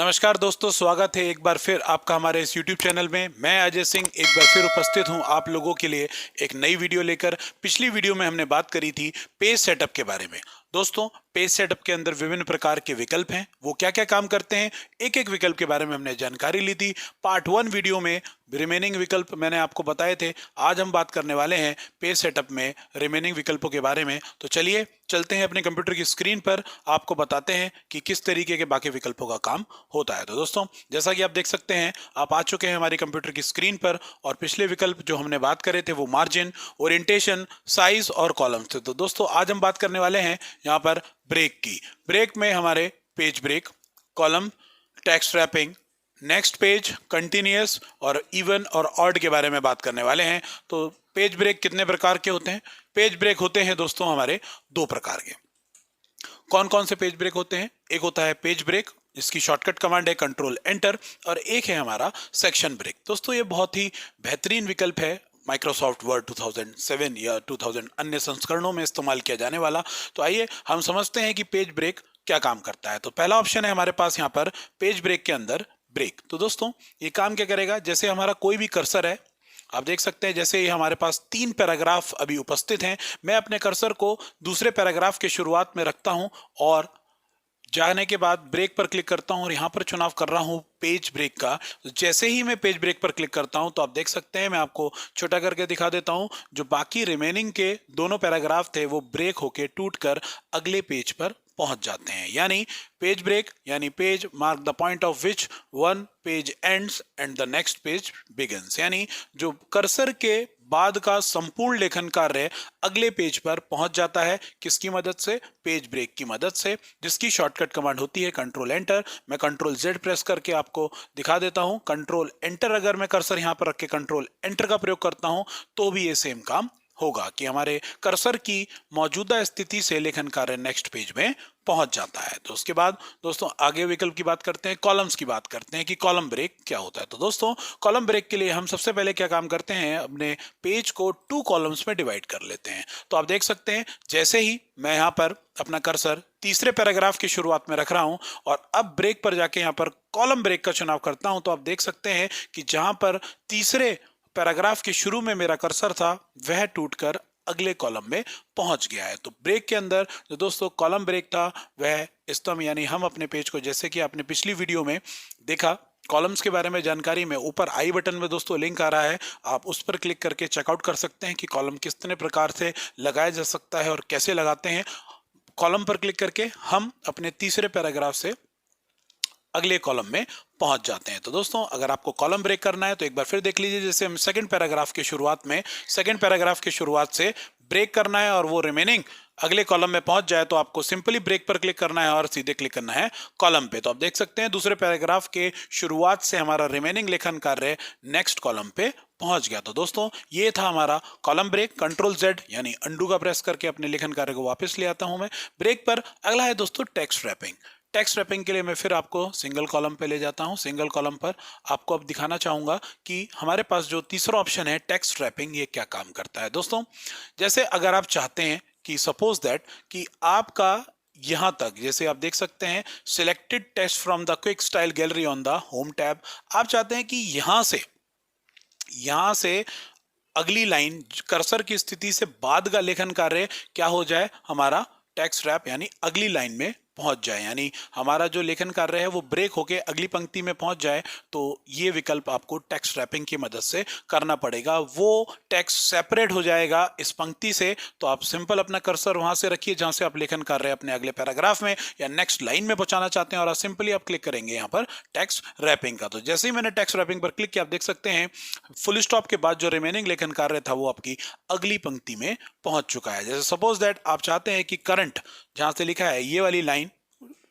नमस्कार दोस्तों, स्वागत है एक बार फिर आपका हमारे इस YouTube चैनल में। मैं अजय सिंह एक बार फिर उपस्थित हूं आप लोगों के लिए एक नई वीडियो लेकर। पिछली वीडियो में हमने बात करी थी पेज सेटअप के बारे में। दोस्तों, पेज सेटअप के अंदर विभिन्न प्रकार के विकल्प हैं, वो क्या क्या काम करते हैं, एक एक विकल्प के बारे में हमने जानकारी ली थी। पार्ट 1 वीडियो में रिमेनिंग विकल्प मैंने आपको बताए थे। आज हम बात करने वाले हैं पेज सेटअप में रिमेनिंग विकल्पों के बारे में। तो चलिए चलते हैं अपने कंप्यूटर की स्क्रीन पर, आपको बताते हैं कि किस तरीके के बाकी विकल्पों का काम होता है। तो दोस्तों, जैसा कि आप देख सकते हैं, आप आ चुके हैं हमारे कंप्यूटर की स्क्रीन पर और पिछले विकल्प जो हमने बात करे थे वो मार्जिन, ओरिएंटेशन, साइज और कॉलम्स थे। तो दोस्तों, आज हम बात करने वाले हैं यहाँ पर ब्रेक की। ब्रेक में हमारे page break, column, text wrapping, next page, continuous और इवन और ऑड के बारे में बात करने वाले हैं। तो पेज ब्रेक कितने प्रकार के होते हैं? पेज ब्रेक होते हैं दोस्तों हमारे 2 प्रकार के। कौन कौन से पेज ब्रेक होते हैं? एक होता है पेज ब्रेक जिसकी शॉर्टकट कमांड है कंट्रोल एंटर, और एक है हमारा सेक्शन ब्रेक। दोस्तों, ये बहुत ही बेहतरीन विकल्प है, माइक्रोसॉफ्ट वर्ड 2007 या 2000 अन्य संस्करणों में इस्तेमाल किया जाने वाला। तो आइए हम समझते हैं कि पेज ब्रेक क्या काम करता है। तो पहला ऑप्शन है हमारे पास यहाँ पर पेज ब्रेक के अंदर ब्रेक। तो दोस्तों, ये काम क्या करेगा? जैसे हमारा कोई भी कर्सर है, आप देख सकते हैं जैसे ये हमारे पास 3 पैराग्राफ अभी उपस्थित हैं। मैं अपने कर्सर को दूसरे पैराग्राफ के शुरुआत में रखता हूं और जाने के बाद ब्रेक पर क्लिक करता हूं और यहां पर चुनाव कर रहा हूं पेज ब्रेक का। तो जैसे ही मैं पेज ब्रेक पर क्लिक करता हूं तो आप देख सकते हैं, मैं आपको छोटा करके दिखा देता हूं, जो बाकी रिमेनिंग के दोनों पैराग्राफ थे वो ब्रेक होके टूटकर अगले पेज पर पहुंच जाते हैं। यानी पेज ब्रेक यानी page mark the point of which one page ends and the next page begins. यानी जो कर्सर के बाद का संपूर्ण लेखन कार्य अगले पेज पर पहुंच जाता है। किसकी मदद से? पेज ब्रेक की मदद से, जिसकी शॉर्टकट कमांड होती है कंट्रोल एंटर। मैं कंट्रोल जेड प्रेस करके आपको दिखा देता हूं। कंट्रोल एंटर, अगर मैं कर्सर यहां पर रख के कंट्रोल एंटर का प्रयोग करता हूं तो भी ये सेम काम होगा कि हमारे कर्सर की मौजूदा स्थिति से लेखन कार्य नेक्स्ट पेज में पहुंच जाता है। तो उसके बाद दोस्तों आगे विकल्प की बात करते हैं, कॉलम्स की बात करते हैं कि कॉलम ब्रेक क्या होता है। तो दोस्तों, कॉलम ब्रेक के लिए हम सबसे पहले क्या काम करते हैं, अपने पेज को 2 कॉलम्स में डिवाइड कर लेते हैं। तो आप देख सकते हैं जैसे ही मैं यहाँ पर अपना कर्सर तीसरे पैराग्राफ की शुरुआत में रख रहा हूं और अब ब्रेक पर जाके यहाँ पर कॉलम ब्रेक का चुनाव करता हूं, तो आप देख सकते हैं कि जहां पर तीसरे पैराग्राफ के शुरू में मेरा कर्सर था वह टूटकर अगले कॉलम में पहुंच गया है। तो ब्रेक के अंदर जो दोस्तों कॉलम ब्रेक था वह स्तंभ, यानी हम अपने पेज को, जैसे कि आपने पिछली वीडियो में देखा कॉलम्स के बारे में जानकारी में, ऊपर आई बटन में दोस्तों लिंक आ रहा है, आप उस पर क्लिक करके चेकआउट कर सकते हैं कि कॉलम कितने प्रकार से लगाया जा सकता है और कैसे लगाते हैं। कॉलम पर क्लिक करके हम अपने तीसरे पैराग्राफ से अगले कॉलम में पहुंच जाते हैं। तो दोस्तों, अगर आपको कॉलम ब्रेक करना है तो एक बार फिर देख लीजिए, जैसे हम सेकंड पैराग्राफ के शुरुआत से ब्रेक करना है और वो रिमेनिंग अगले कॉलम में पहुंच जाए तो आपको सिंपली ब्रेक पर क्लिक करना है और सीधे क्लिक करना है कॉलम पे। तो आप देख सकते हैं दूसरे पैराग्राफ के शुरुआत से हमारा रिमेनिंग लेखन कार्य नेक्स्ट कॉलम पे पहुंच गया। तो दोस्तों, ये था हमारा कॉलम ब्रेक। कंट्रोल जेड यानी अंडू का प्रेस करके अपने लेखन कार्य को वापस ले आता हूं मैं ब्रेक पर। अगला है दोस्तों टेक्स्ट रैपिंग। टेक्स्ट रैपिंग के लिए मैं फिर आपको सिंगल कॉलम पे ले जाता हूं। सिंगल कॉलम पर आपको अब दिखाना चाहूंगा कि हमारे पास जो तीसरा ऑप्शन है टेक्स्ट रैपिंग, ये क्या काम करता है। दोस्तों, जैसे अगर आप चाहते हैं कि सपोज दैट कि आपका यहां तक, जैसे आप देख सकते हैं selected text from the quick style gallery on the home tab, आप चाहते हैं कि यहां से अगली लाइन कर्सर की स्थिति से बाद का लेखन कार्य क्या हो जाए, हमारा टेक्स्ट रैप यानी अगली लाइन में पहुंच जाए, यानी हमारा जो लेखन कार्य है वो ब्रेक होके अगली पंक्ति में पहुंच जाए। तो ये विकल्प आपको टेक्स्ट रैपिंग की मदद से करना पड़ेगा। वो टेक्स्ट सेपरेट हो जाएगा इस पंक्ति से। तो आप सिंपल अपना कर्सर वहां से रखिए जहां से आप लेखन कार्य अपने अगले पैराग्राफ में या नेक्स्ट लाइन में पहुंचाना चाहते हैं और सिंपली आप क्लिक करेंगे यहाँ पर टेक्स्ट रैपिंग का। तो जैसे ही मैंने टेक्स्ट रैपिंग पर क्लिक किया, आप देख सकते हैं फुल स्टॉप के बाद जो रिमेनिंग लेखन कार्य था वो आपकी अगली पंक्ति में पहुंच चुका है। जैसे सपोज दैट आप चाहते हैं कि करंट जहां से लिखा है ये वाली लाइन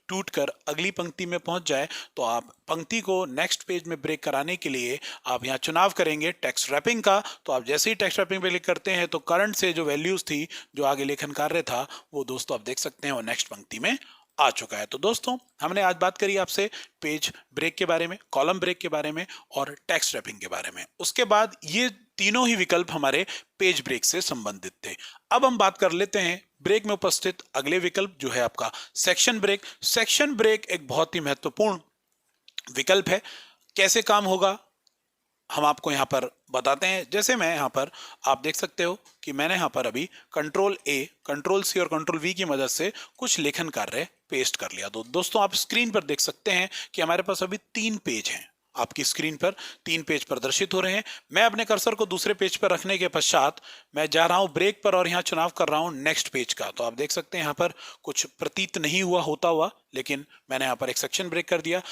टूटकर अगली पंक्ति में पहुंच जाए, तो आप पंक्ति को नेक्स्ट पेज में ब्रेक कराने के लिए आप यहां चुनाव करेंगे टेक्स्ट रैपिंग का। तो आप जैसे ही टेक्स्ट रैपिंग पे क्लिक करते हैं तो करंट से जो वैल्यूज थी, जो आगे लेखन कार्य था, वो दोस्तों आप देख सकते हैं वो नेक्स्ट पंक्ति में आ चुका है। तो दोस्तों, हमने आज बात करी आपसे पेज ब्रेक के बारे में, कॉलम ब्रेक के बारे में और टेक्स्ट रैपिंग के बारे में। उसके बाद ये तीनों ही विकल्प हमारे पेज ब्रेक से संबंधित थे। अब हम बात कर लेते हैं ब्रेक में उपस्थित अगले विकल्प, जो है आपका सेक्शन ब्रेक। सेक्शन ब्रेक एक बहुत ही महत्वपूर्ण विकल्प है। कैसे काम होगा हम आपको यहाँ पर बताते हैं। जैसे मैं यहाँ पर आप देख सकते हो कि मैंने यहाँ पर अभी कंट्रोल ए, कंट्रोल सी और कंट्रोल वी की मदद से कुछ लेखन कार्य पेस्ट कर लिया। तो दोस्तों आप स्क्रीन पर देख सकते हैं कि हमारे पास अभी 3 पेज हैं। आपकी स्क्रीन पर 3 पेज प्रदर्शित हो रहे हैं। मैं अपने कर्सर को दूसरे पेज पर रखने के पश्चात मैं जा रहा हूं ब्रेक पर और यहाँ चुनाव कर रहा हूं नेक्स्ट पेज का। तो आप देख सकते हैं यहाँ पर कुछ प्रतीत नहीं होता हुआ, लेकिन मैंने यहाँ पर एक सेक्शन ब्रेक कर दिया।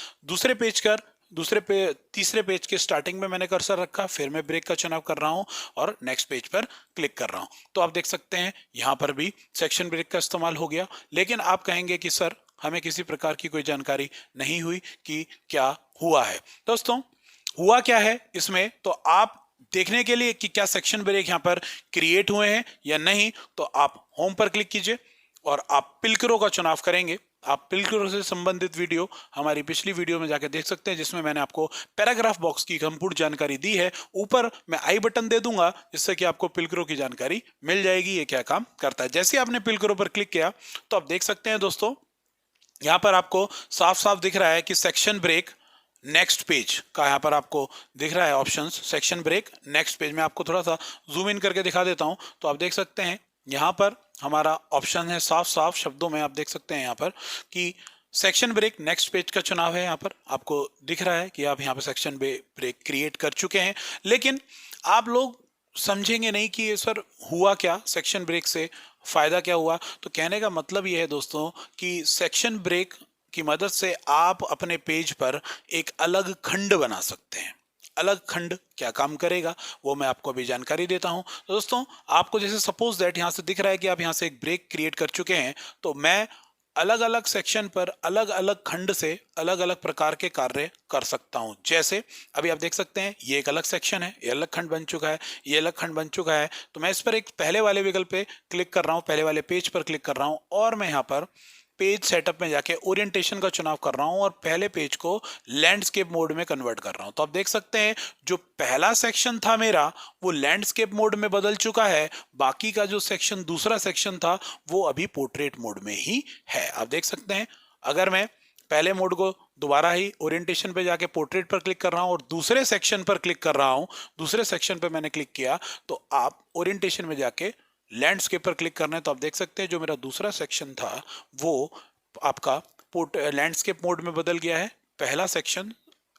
तीसरे पेज के स्टार्टिंग में मैंने कर्सर रखा, फिर मैं ब्रेक का चुनाव कर रहा हूं और नेक्स्ट पेज पर क्लिक कर रहा हूं। तो आप देख सकते हैं यहां पर भी सेक्शन ब्रेक का इस्तेमाल हो गया। लेकिन आप कहेंगे कि सर हमें किसी प्रकार की कोई जानकारी नहीं हुई कि क्या हुआ है। दोस्तों हुआ क्या है इसमें, तो आप देखने के लिए कि क्या सेक्शन ब्रेक यहां पर क्रिएट हुए हैं या नहीं, तो आप होम पर क्लिक कीजिए और आप पिलकरों का चुनाव करेंगे। आप पिलकरों से संबंधित वीडियो हमारी पिछली वीडियो में जाकर देख सकते हैं, जिसमें मैंने आपको पैराग्राफ बॉक्स की संपूर्ण जानकारी दी है। ऊपर मैं आई बटन दे दूंगा, जिससे कि आपको पिलकरों की जानकारी मिल जाएगी, ये क्या काम करता है। जैसे आपने पिलकरों पर क्लिक किया तो आप देख सकते हैं दोस्तों, यहां पर आपको साफ साफ दिख रहा है कि सेक्शन ब्रेक नेक्स्ट पेज का यहाँ पर आपको दिख रहा है options, section break next page में। आपको थोड़ा सा जूम इन करके दिखा देता हूं, तो आप देख सकते हैं यहाँ पर हमारा ऑप्शन है, साफ साफ शब्दों में आप देख सकते हैं यहाँ पर कि सेक्शन ब्रेक नेक्स्ट पेज का चुनाव है। यहाँ पर आपको दिख रहा है कि आप यहाँ पर सेक्शन ब्रेक क्रिएट कर चुके हैं। लेकिन आप लोग समझेंगे नहीं कि ये सर हुआ क्या, सेक्शन ब्रेक से फायदा क्या हुआ। तो कहने का मतलब ये है दोस्तों कि सेक्शन ब्रेक की मदद से आप अपने पेज पर एक अलग खंड बना सकते हैं। अलग खंड क्या काम करेगा वो मैं आपको अभी जानकारी देता हूं। तो दोस्तों आपको जैसे सपोज दैट यहां से दिख रहा है कि आप यहां से एक ब्रेक क्रिएट कर चुके हैं, तो मैं अलग अलग सेक्शन पर अलग अलग खंड से अलग अलग प्रकार के कार्य कर सकता हूं। जैसे अभी आप देख सकते हैं ये एक अलग सेक्शन है, ये अलग खंड बन चुका है, ये अलग खंड बन चुका है। तो मैं इस पर एक पहले वाले विकल्प पे क्लिक कर रहा हूं, पहले वाले पेज पर क्लिक कर रहा हूं और मैं यहाँ पर पेज सेटअप में जाके ओरिएंटेशन का चुनाव कर रहा हूं और पहले पेज को लैंडस्केप मोड में कन्वर्ट कर रहा हूं। तो आप देख सकते हैं जो पहला सेक्शन था मेरा वो लैंडस्केप मोड में बदल चुका है। बाकी का जो सेक्शन दूसरा सेक्शन था वो अभी पोर्ट्रेट मोड में ही है। आप देख सकते हैं अगर मैं पहले मोड को दोबारा ही ओरिएंटेशन पे जाके पोर्ट्रेट पर क्लिक कर रहा हूं और दूसरे सेक्शन पर क्लिक कर रहा हूं, दूसरे सेक्शन पर मैंने क्लिक किया, तो आप ओरिएंटेशन में जाके लैंडस्केप पर क्लिक करना है। तो आप देख सकते हैं जो मेरा दूसरा सेक्शन था वो आपका लैंडस्केप मोड में बदल गया है, पहला सेक्शन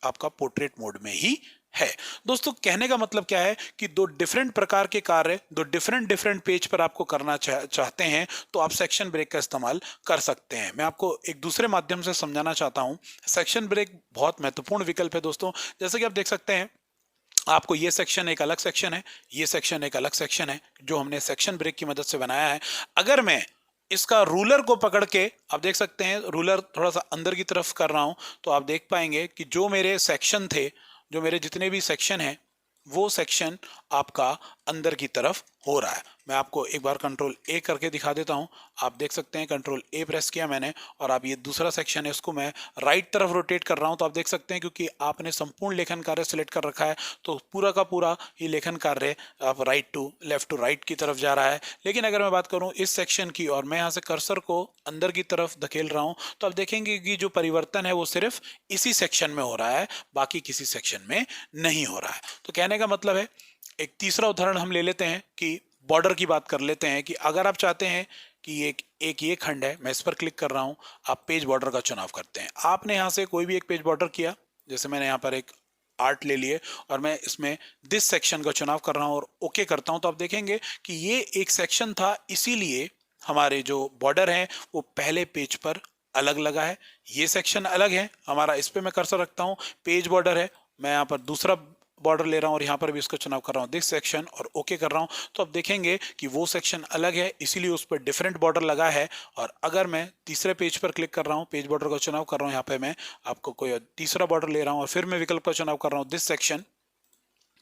आपका पोर्ट्रेट मोड में ही है। दोस्तों कहने का मतलब क्या है कि दो डिफरेंट प्रकार के कार्य दो डिफरेंट पेज पर आपको करना चाहते हैं तो आप सेक्शन ब्रेक का इस्तेमाल कर सकते हैं। मैं आपको एक दूसरे माध्यम से समझाना चाहता हूं। सेक्शन ब्रेक बहुत महत्वपूर्ण विकल्प है दोस्तों। जैसे कि आप देख सकते हैं आपको ये सेक्शन एक अलग सेक्शन है, ये सेक्शन एक अलग सेक्शन है जो हमने सेक्शन ब्रेक की मदद से बनाया है। अगर मैं इसका रूलर को पकड़ के, आप देख सकते हैं रूलर थोड़ा सा अंदर की तरफ कर रहा हूं, तो आप देख पाएंगे कि जो मेरे सेक्शन थे, जो मेरे जितने भी सेक्शन हैं वो सेक्शन आपका अंदर की तरफ हो रहा है। मैं आपको एक बार कंट्रोल ए करके दिखा देता हूं। आप देख सकते हैं कंट्रोल ए प्रेस किया मैंने और अब ये दूसरा सेक्शन है, इसको मैं राइट तरफ रोटेट कर रहा हूं। तो आप देख सकते हैं क्योंकि आपने संपूर्ण लेखन कार्य सिलेक्ट कर रखा है तो पूरा का पूरा ही लेखन कार्य आप right to left to right की तरफ जा रहा है। लेकिन अगर मैं बात करूं इस सेक्शन की और मैं यहाँ से कर्सर को अंदर की तरफ धकेल रहा हूं, तो आप देखेंगे कि जो परिवर्तन है वो सिर्फ इसी सेक्शन में हो रहा है, बाकी किसी सेक्शन में नहीं हो रहा है। तो कहने का मतलब है, एक तीसरा उदाहरण हम ले लेते हैं कि बॉर्डर की बात कर लेते हैं कि अगर आप चाहते हैं कि एक ये खंड है, मैं इस पर क्लिक कर रहा हूं, आप पेज बॉर्डर का चुनाव करते हैं। आपने यहां से कोई भी एक पेज बॉर्डर किया, जैसे मैंने यहां पर एक आर्ट ले लिए और मैं इसमें दिस सेक्शन का चुनाव कर रहा हूं और ओके करता हूं, तो आप देखेंगे कि ये एक सेक्शन था, इसीलिए हमारे जो बॉर्डर है वो पहले पेज पर अलग लगा है। ये सेक्शन अलग है हमारा, इस पर मैं कर्सर रखता हूं, पेज बॉर्डर है, मैं यहाँ पर दूसरा बॉर्डर ले रहा हूं और यहां पर भी इसका चुनाव कर रहा हूं दिस सेक्शन और ओके कर रहा हूं, तो आप देखेंगे कि वो सेक्शन अलग है, इसीलिए उस पर डिफरेंट बॉर्डर लगा है। और अगर मैं तीसरे पेज पर क्लिक कर रहा हूं, पेज बॉर्डर का चुनाव कर रहा हूं, यहाँ पे मैं आपको कोई तीसरा बॉर्डर ले रहा हूं और फिर मैं विकल्प का चुनाव कर रहा हूं दिस सेक्शन,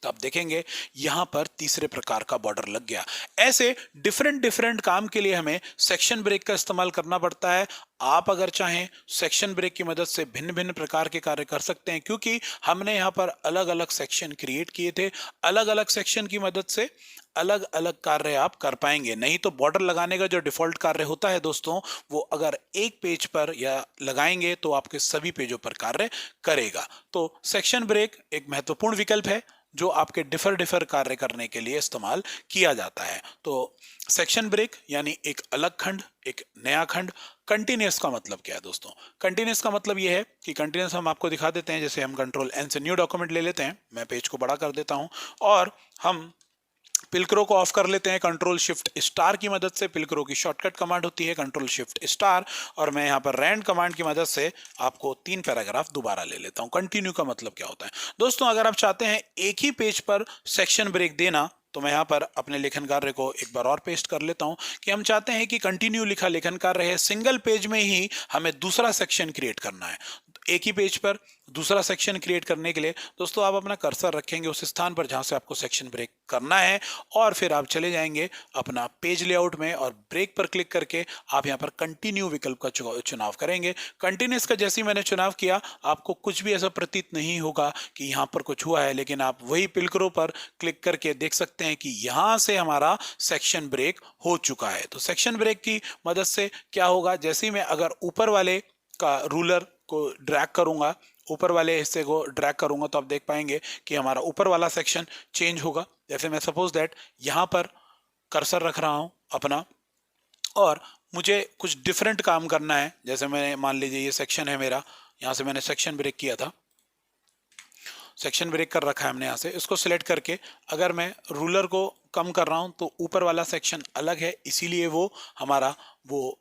तो आप देखेंगे यहां पर तीसरे प्रकार का बॉर्डर लग गया। ऐसे डिफरेंट काम के लिए हमें सेक्शन ब्रेक का इस्तेमाल करना पड़ता है। आप अगर चाहें सेक्शन ब्रेक की मदद से भिन्न भिन्न प्रकार के कार्य कर सकते हैं, क्योंकि हमने यहाँ पर अलग अलग सेक्शन क्रिएट किए थे। अलग अलग सेक्शन की मदद से अलग अलग कार्य आप कर पाएंगे। नहीं तो बॉर्डर लगाने का जो डिफॉल्ट कार्य होता है दोस्तों, वो अगर एक पेज पर या लगाएंगे तो आपके सभी पेजों पर कार्य करेगा। तो सेक्शन ब्रेक एक महत्वपूर्ण विकल्प है जो आपके डिफर कार्य करने के लिए इस्तेमाल किया जाता है। तो सेक्शन ब्रेक यानी एक अलग खंड, एक नया खंड। कंटिन्यूअस का मतलब क्या है दोस्तों? कंटिन्यूअस का मतलब यह है कि कंटिन्यूअस हम आपको दिखा देते हैं। जैसे हम कंट्रोल एन से न्यू डॉक्यूमेंट ले लेते हैं, मैं पेज को बड़ा कर देता हूं और हम पिलक्रो को ऑफ कर लेते हैं कंट्रोल शिफ्ट स्टार की मदद से। पिलक्रो की शॉर्टकट कमांड होती है कंट्रोल शिफ्ट स्टार, और मैं यहाँ पर रैंड कमांड की मदद से आपको 3 पैराग्राफ दोबारा ले लेता हूँ। कंटिन्यू का मतलब क्या होता है दोस्तों? अगर आप चाहते हैं एक ही पेज पर सेक्शन ब्रेक देना, तो मैं यहाँ पर अपने लेखन कार्य को एक बार और पेस्ट कर लेता हूँ कि हम चाहते हैं कि कंटिन्यू लिखा लेखन कार्य है, सिंगल पेज में ही हमें दूसरा सेक्शन क्रिएट करना है। एक ही पेज पर दूसरा सेक्शन क्रिएट करने के लिए दोस्तों आप अपना कर्सर रखेंगे उस स्थान पर जहां से आपको सेक्शन ब्रेक करना है, और फिर आप चले जाएंगे अपना पेज लेआउट में और ब्रेक पर क्लिक करके आप यहां पर कंटिन्यू विकल्प का चुनाव करेंगे। कंटिन्यूअस का जैसे ही मैंने चुनाव किया, आपको कुछ भी ऐसा प्रतीत नहीं होगा कि यहां पर कुछ हुआ है, लेकिन आप वही पिलक्रो पर क्लिक करके देख सकते हैं कि यहां से हमारा सेक्शन ब्रेक हो चुका है। तो सेक्शन ब्रेक की मदद से क्या होगा, जैसे ही मैं अगर ऊपर वाले का रूलर को ड्रैग करूंगा, ऊपर वाले हिस्से को ड्रैग करूंगा, तो आप देख पाएंगे कि हमारा ऊपर वाला सेक्शन चेंज होगा। जैसे मैं सपोज दैट यहां पर कर्सर रख रहा हूं अपना और मुझे कुछ डिफरेंट काम करना है। जैसे मैं मान लीजिए ये सेक्शन है मेरा, यहां से मैंने सेक्शन ब्रेक किया था, सेक्शन ब्रेक कर रखा है हमने। यहाँ से इसको सिलेक्ट करके अगर मैं रूलर को कम कर रहा हूं तो ऊपर वाला सेक्शन अलग है, इसीलिए वो हमारा वो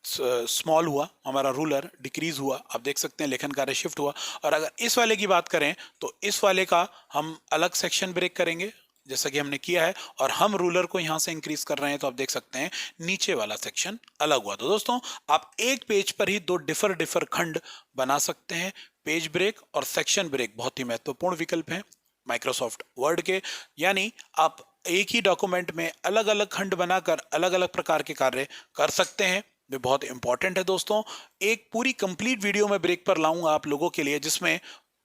स्मॉल हुआ, हमारा रूलर डिक्रीज हुआ। आप देख सकते हैं लेखन कार्य शिफ्ट हुआ। और अगर इस वाले की बात करें तो इस वाले का हम अलग सेक्शन ब्रेक करेंगे जैसा कि हमने किया है, और हम रूलर को यहां से इंक्रीज कर रहे हैं तो आप देख सकते हैं नीचे वाला सेक्शन अलग हुआ। तो दोस्तों आप एक पेज पर ही दो डिफर खंड बना सकते हैं। पेज ब्रेक और सेक्शन ब्रेक बहुत ही महत्वपूर्ण विकल्प हैं माइक्रोसॉफ्ट वर्ड के, यानी आप एक ही डॉक्यूमेंट में अलग अलग खंड बनाकर अलग अलग प्रकार के कार्य कर सकते हैं। ये बहुत इंपॉर्टेंट है दोस्तों। एक पूरी कंप्लीट वीडियो में ब्रेक पर लाऊंगा आप लोगों के लिए, जिसमें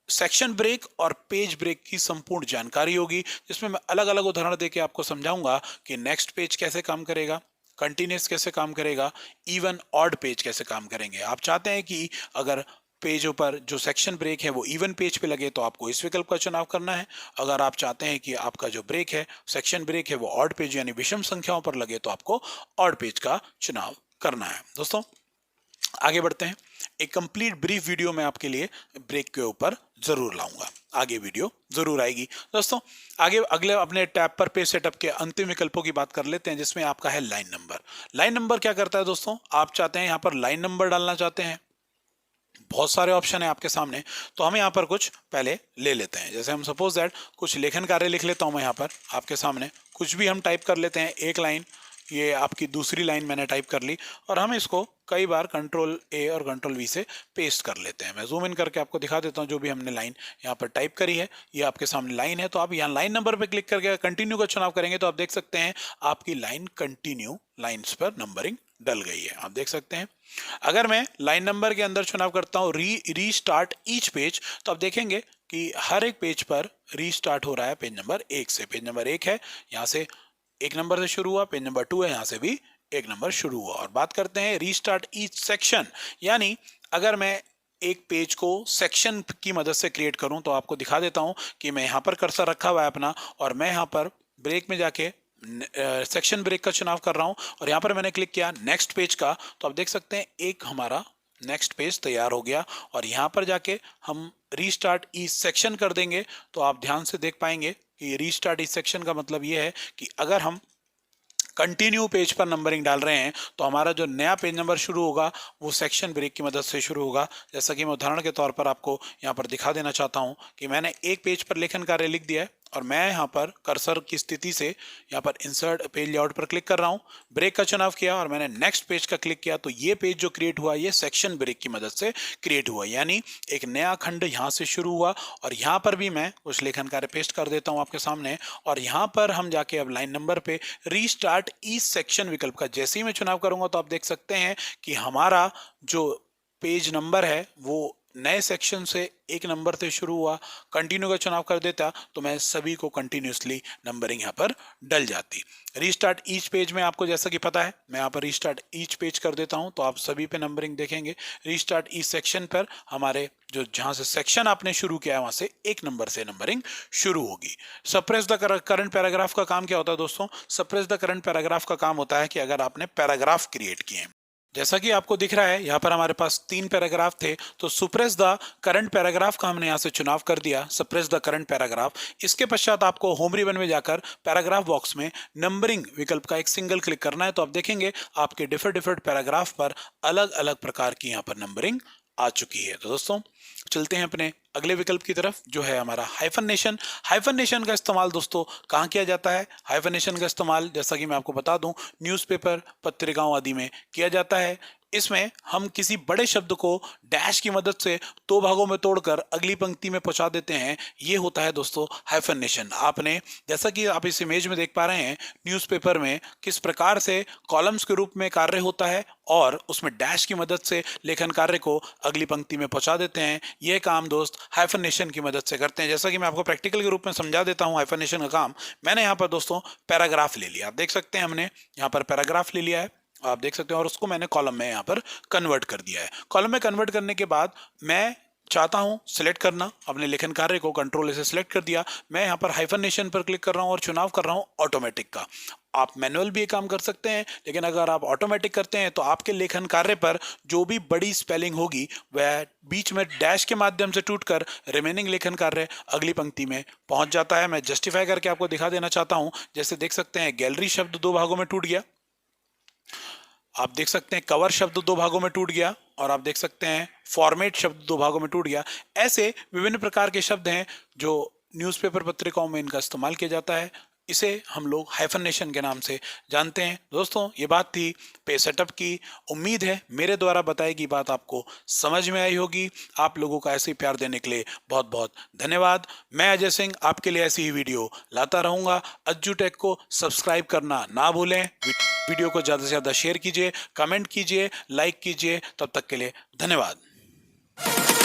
सेक्शन ब्रेक और पेज ब्रेक की संपूर्ण जानकारी होगी, जिसमें मैं अलग अलग उदाहरण देके आपको समझाऊंगा कि नेक्स्ट पेज कैसे काम करेगा, कंटिन्यूअस कैसे काम करेगा, इवन ऑड पेज कैसे काम करेंगे। आप चाहते हैं कि अगर पेजों पर जो सेक्शन ब्रेक है वो इवन पेज पे लगे तो आपको इस विकल्प का चुनाव करना है। अगर आप चाहते हैं कि आपका जो ब्रेक है, सेक्शन ब्रेक है, वो ऑड पेज यानी विषम संख्याओं पर लगे तो आपको ऑड पेज का चुनाव करना है। दोस्तों आगे बढ़ते हैं। एक कंप्लीट ब्रीफ वीडियो मैं आपके लिए ब्रेक के ऊपर जरूर लाऊंगा, आगे वीडियो जरूर आएगी। दोस्तों आगे अगले अपने टैब पर पेज सेटअप के अंतिम विकल्पों की बात कर लेते हैं, जिसमें आपका है लाइन नंबर। लाइन नंबर क्या करता है दोस्तों? आप चाहते हैं यहाँ पर लाइन नंबर डालना चाहते हैं, बहुत सारे ऑप्शन है आपके सामने, तो हम यहाँ पर कुछ पहले ले लेते हैं। जैसे हम सपोज दैट कुछ लेखन कार्य लिख लेता हूँ मैं यहाँ पर आपके सामने, कुछ भी हम टाइप कर लेते हैं। एक लाइन, ये आपकी दूसरी लाइन मैंने टाइप कर ली, और हम इसको कई बार कंट्रोल ए और कंट्रोल वी से पेस्ट कर लेते हैं। मैं जूम इन करके आपको दिखा देता हूँ जो भी हमने लाइन यहाँ पर टाइप करी है, ये आपके सामने लाइन है। तो आप यहाँ लाइन नंबर पे क्लिक करके कंटिन्यू का चुनाव करेंगे तो आप देख सकते हैं आपकी लाइन कंटिन्यू लाइन्स पर नंबरिंग डल गई है, आप देख सकते हैं। अगर मैं लाइन नंबर के अंदर चुनाव करता हूँ रीस्टार्ट ईच पेज, तो आप देखेंगे कि हर एक पेज पर रीस्टार्ट हो रहा है पेज नंबर 1 से। पेज नंबर 1 है, यहाँ से 1 नंबर से शुरू हुआ, पेज नंबर 2 है, यहाँ से भी 1 नंबर शुरू हुआ। और बात करते हैं रीस्टार्ट ईच सेक्शन, यानी अगर मैं एक पेज को सेक्शन की मदद से क्रिएट करूं तो आपको दिखा देता हूं कि मैं यहाँ पर कर्सर रखा हुआ है अपना, और मैं यहाँ पर ब्रेक में जाके सेक्शन ब्रेक का चुनाव कर रहा हूं, और यहाँ पर मैंने क्लिक किया नेक्स्ट पेज का, तो आप देख सकते हैं एक हमारा नेक्स्ट पेज तैयार हो गया। और यहाँ पर जाके हम रीस्टार्ट ईच सेक्शन कर देंगे तो आप ध्यान से देख पाएंगे कि रीस्टार्ट ईच सेक्शन का मतलब ये है कि अगर हम कंटिन्यू पेज पर नंबरिंग डाल रहे हैं तो हमारा जो नया पेज नंबर शुरू होगा वो सेक्शन ब्रेक की मदद से शुरू होगा। जैसा कि मैं उदाहरण के तौर पर आपको यहाँ पर दिखा देना चाहता हूँ कि मैंने एक पेज पर लेखन कार्य लिख दिया है, और मैं यहाँ पर कर्सर की स्थिति से यहाँ पर इंसर्ट पेज लेआउट पर क्लिक कर रहा हूँ, ब्रेक का चुनाव किया और मैंने नेक्स्ट पेज का क्लिक किया। तो ये पेज जो क्रिएट हुआ ये सेक्शन ब्रेक की मदद से क्रिएट हुआ, यानी एक नया खंड यहाँ से शुरू हुआ। और यहाँ पर भी मैं कुछ लेखन कार्य पेस्ट कर देता हूँ आपके सामने, और यहाँ पर हम जाके अब लाइन नंबर पे रीस्टार्ट ईच सेक्शन विकल्प का जैसे ही मैं चुनाव करूंगा तो आप देख सकते हैं कि हमारा जो पेज नंबर है वो नए सेक्शन से एक नंबर से शुरू हुआ। कंटिन्यू का चुनाव कर देता तो मैं सभी को कंटिन्यूसली नंबरिंग यहाँ पर डल जाती। रीस्टार्ट ईच पेज में आपको जैसा कि पता है, मैं यहाँ पर रीस्टार्ट ईच पेज कर देता हूँ तो आप सभी पे नंबरिंग देखेंगे। रीस्टार्ट ईच सेक्शन पर हमारे जो जहाँ से सेक्शन आपने शुरू किया है वहाँ से एक नंबर से नंबरिंग शुरू होगी। सप्रेस द करंट पैराग्राफ का काम क्या होता है दोस्तों? सप्रेस द करंट पैराग्राफ का काम होता है कि अगर आपने पैराग्राफ क्रिएट किए हैं, जैसा कि आपको दिख रहा है यहाँ पर हमारे पास 3 पैराग्राफ थे, तो सुप्रेस द करंट पैराग्राफ का हमने यहाँ से चुनाव कर दिया, सप्रेस द करंट पैराग्राफ। इसके पश्चात आपको होम रिबन में जाकर पैराग्राफ बॉक्स में नंबरिंग विकल्प का एक सिंगल क्लिक करना है। तो आप देखेंगे आपके डिफरेंट पैराग्राफ पर अलग अलग प्रकार की यहाँ पर नंबरिंग आ चुकी है। तो दोस्तों चलते हैं अपने अगले विकल्प की तरफ, जो है हमारा हाइफनेशन। हाइफनेशन का इस्तेमाल दोस्तों कहाँ किया जाता है? हाइफनेशन का इस्तेमाल जैसा कि मैं आपको बता दूं न्यूज़पेपर, पत्रिकाओं आदि में किया जाता है। इसमें हम किसी बड़े शब्द को डैश की मदद से 2 भागों में तोड़कर अगली पंक्ति में पहुंचा देते हैं, ये होता है दोस्तों हाइफनेशन। आपने जैसा कि आप इस इमेज में देख पा रहे हैं न्यूज़पेपर में किस प्रकार से कॉलम्स के रूप में कार्य होता है और उसमें डैश की मदद से लेखन कार्य को अगली पंक्ति में पहुंचा देते हैं। यह काम दोस्त हाइफनेशन की मदद से करते हैं। जैसा कि मैं आपको प्रैक्टिकल के रूप में समझा देता हूं हाइफनेशन का काम। मैंने यहाँ पर दोस्तों पैराग्राफ ले लिया, आप देख सकते हैं हमने यहाँ पर पैराग्राफ ले लिया है, आप देख सकते हैं, और उसको मैंने कॉलम में यहाँ पर कन्वर्ट कर दिया है। कॉलम में कन्वर्ट करने के बाद मैं चाहता हूं सिलेक्ट करना अपने लेखन कार्य को, कंट्रोल से सिलेक्ट कर दिया। मैं यहाँ पर हाइफनेशन पर क्लिक कर रहा हूं और चुनाव कर रहा हूं ऑटोमेटिक का। आप मैनुअल भी ये काम कर सकते हैं, लेकिन अगर आप ऑटोमेटिक करते हैं तो आपके लेखन कार्य पर जो भी बड़ी स्पेलिंग होगी वह बीच में डैश के माध्यम से टूटकर रिमेनिंग लेखन कार्य अगली पंक्ति में पहुंच जाता है। मैं जस्टिफाई करके आपको दिखा देना चाहता हूं। जैसे देख सकते हैं गैलरी शब्द 2 भागों में टूट गया, आप देख सकते हैं कवर शब्द 2 भागों में टूट गया, और आप देख सकते हैं फॉर्मेट शब्द 2 भागों में टूट गया। ऐसे विभिन्न प्रकार के शब्द हैं जो न्यूज़पेपर पत्रिकाओं में इनका इस्तेमाल किया जाता है। इसे हम लोग हाइफनेशन के नाम से जानते हैं। दोस्तों ये बात थी पेज सेटअप की। उम्मीद है मेरे द्वारा बताई गई बात आपको समझ में आई होगी। आप लोगों का ऐसे ही प्यार देने के लिए बहुत बहुत धन्यवाद। मैं अजय सिंह आपके लिए ऐसी ही वीडियो लाता रहूंगा। अज्जू टेक को सब्सक्राइब करना ना भूलें। वीडियो को ज़्यादा से ज़्यादा शेयर कीजिए, कमेंट कीजिए, लाइक कीजिए। तब तक के लिए धन्यवाद।